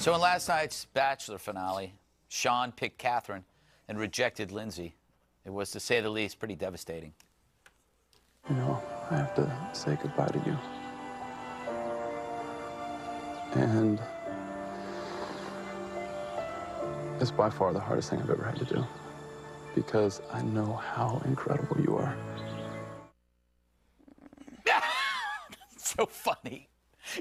So in last night's Bachelor finale, Sean picked Catherine and rejected Lindsay. It was, to say the least, pretty devastating. You know, I have to say goodbye to you. And it's by far the hardest thing I've ever had to do, because I know how incredible you are. So funny.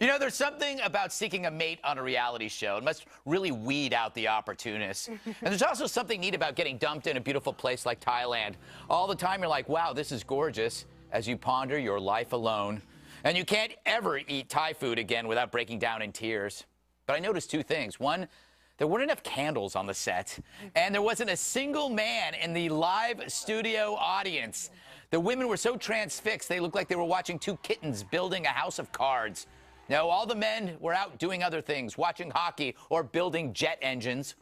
You know, there's something about seeking a mate on a reality show. It must really weed out the opportunists. And there's also something neat about getting dumped in a beautiful place like Thailand. All the time you're like, wow, this is gorgeous, as you ponder your life alone. And you can't ever eat Thai food again without breaking down in tears. But I noticed two things. One, there weren't enough candles on the set, and there wasn't a single man in the live studio audience. The women were so transfixed, they looked like they were watching two kittens building a house of cards. No, all the men were out doing other things, watching hockey or building jet engines.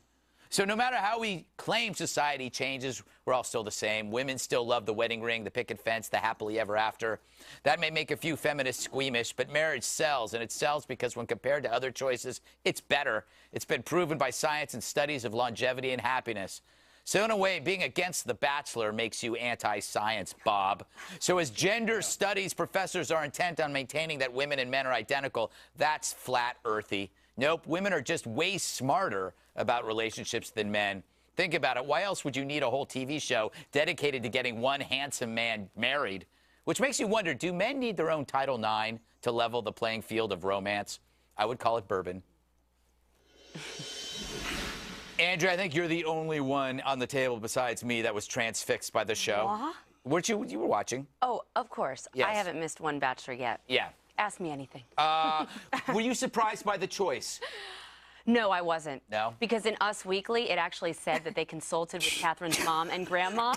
So no matter how we claim society changes, we're all still the same. Women still love the wedding ring, the picket fence, the happily ever after. That may make a few feminists squeamish, but marriage sells, and it sells because when compared to other choices, it's better. It's been proven by science and studies of longevity and happiness. So in a way, being against The Bachelor makes you anti-science, Bob. So as gender studies professors are intent on maintaining that women and men are identical, that's flat earthy. Nope, women are just way smarter about relationships than men. Think about it. Why else would you need a whole TV show dedicated to getting one handsome man married? Which makes you wonder, do men need their own Title IX to level the playing field of romance? I would call it bourbon. Andrew, I think you're the only one on the table besides me that was transfixed by the show. What? You were watching. Oh, of course. Yes. I haven't missed one Bachelor yet. Yeah. Ask me anything. Were you surprised by the choice? No, I wasn't. No? Because in Us Weekly, it actually said that they consulted with Catherine's mom and grandma,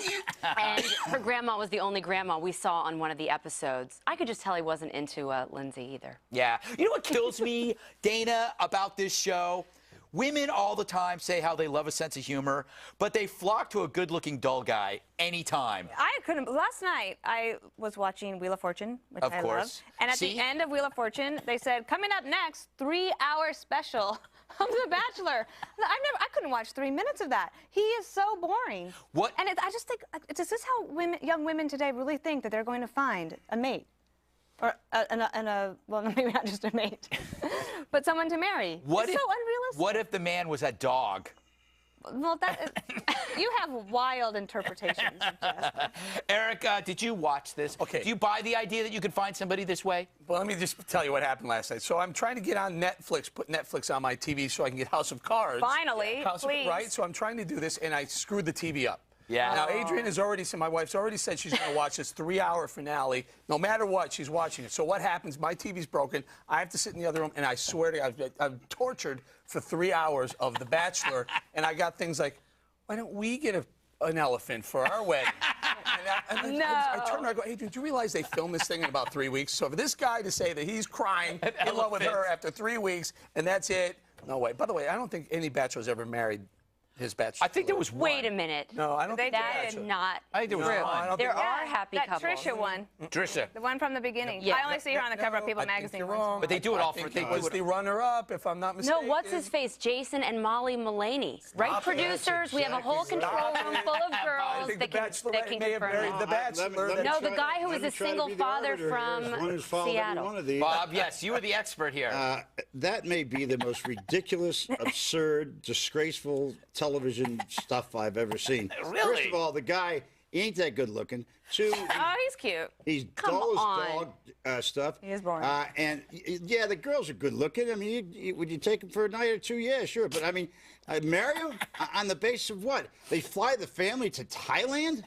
and her grandma was the only grandma we saw on one of the episodes. I could just tell he wasn't into Lindsay either. Yeah. You know what kills me, Dana, about this show? Women all the time say how they love a sense of humor, but they flock to a good-looking dull guy anytime. I couldn't. Last night, I was watching Wheel of Fortune, which I love. And at the end of Wheel of Fortune, they said, coming up next, 3-hour special of The Bachelor. I couldn't watch 3 minutes of that. He is so boring. What? And I just think, is this how young women today really think that they're going to find a mate? Or well, maybe not just a mate, but someone to marry. It's so unrealistic. What if the man was a dog? Well, you have wild interpretations of Jasper. Eric, did you watch this? Okay. Do you buy the idea that you could find somebody this way? Well, let me just tell you what happened last night. So I'm trying to get on Netflix, put Netflix on my TV so I can get House of Cards. Finally, please. Right? So I'm trying to do this, and I screwed the TV up. Yeah. Now, Adrian has already said, my wife's already said she's going to watch this 3-hour finale. No matter what, she's watching it. So what happens? My TV's broken. I have to sit in the other room, and I swear to God, I'm tortured for 3 hours of The Bachelor. And I got things like, why don't we get an elephant for our wedding? I turn around and go, Adrian, do you realize they filmed this thing in about 3 weeks? So for this guy to say that he's crying in love with her after 3 weeks, and that's it, no way. By the way, I don't think any Bachelor's ever married his bachelor. I think there was one. Wait a minute. No, I don't think that is not I think there was true. one. There are happy that couples. Trisha one. Trisha. The one from the beginning. Yeah. I only see her on the cover of People magazine. You're wrong. But they do it all for. He was the runner-up, if I'm not mistaken. No, what's his face? Jason and Molly Mullaney. Right, producers? We have a whole control room full of girls that can may have married confirm the that. Bachelor. No, the guy who was a single father from Seattle. Bob, yes, you were the expert here. That may be the most ridiculous, absurd, disgraceful television stuff I've ever seen. Really? First of all, the guy, he ain't that good looking. Two, Oh, he's cute. he's Come dull on. as dog stuff. He is boring. And yeah, the girls are good looking. I mean, would you take them for a night or two? Yeah, sure. But I mean, marry them on the basis of what? They fly the family to Thailand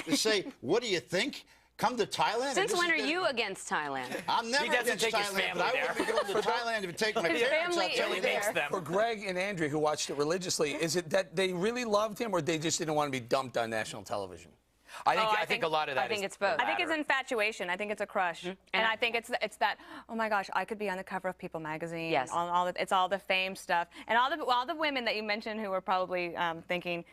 to say, what do you think? Come to Thailand? Since when are you against Thailand? I'm never doesn't against take his Thailand, family but I there. wouldn't be going to Thailand if it take my His parents. family I'll tell is you there. that. them. For Greg and Andrew, who watched it religiously, is it that they really loved him, or they just didn't want to be dumped on national television? I think a lot of that I think is it's both. the I think it's latter. infatuation. I think it's a crush. And I think it's that, oh my gosh, I could be on the cover of People magazine. Yes. It's all the fame stuff. And all the women that you mentioned who were probably thinking,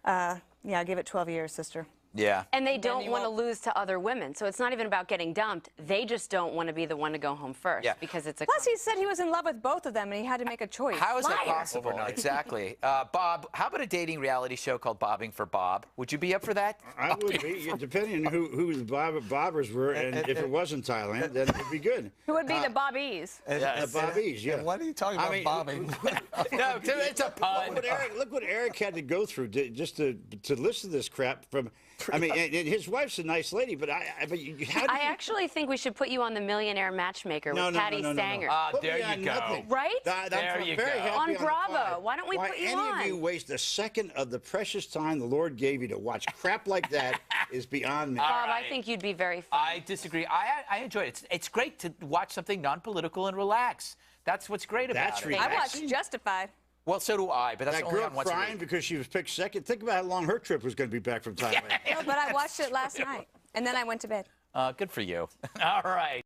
yeah, give it 12 years, sister. Yeah. And they don't want to lose to other women. So it's not even about getting dumped. They just don't want to be the one to go home first because it's a... Plus, he said he was in love with both of them, and he had to make a choice. How is that Liar. possible? Overnight. Exactly. Bob, how about a dating reality show called Bobbing for Bob? Would you be up for that? I would be, depending on who the bobbers were, and if it was in Thailand, then it'd be good. Who would be the Bobbies? Bobbies, yeah. What are you talking about, bobbing? No, it's a pun. Look what Eric had to go through just to listen to this crap from. I mean, and his wife's a nice lady, but I actually think we should put you on the Millionaire Matchmaker with Patty Stanger. There you go. Nothing. Right? There you go. On Bravo. Why don't we put you on? Why any of you waste a second of the precious time the Lord gave you to watch crap like that is beyond me. Bob, I think you'd be very fun. I disagree. I enjoy it. It's great to watch something non-political and relax. That's what's great about it. I watched Justified. Well, so do I, but that's That only girl on once a crying week. because she was picked second. Think about how long her trip was going to be back from Thailand. No, but I watched it last night, and then I went to bed. Good for you. All right.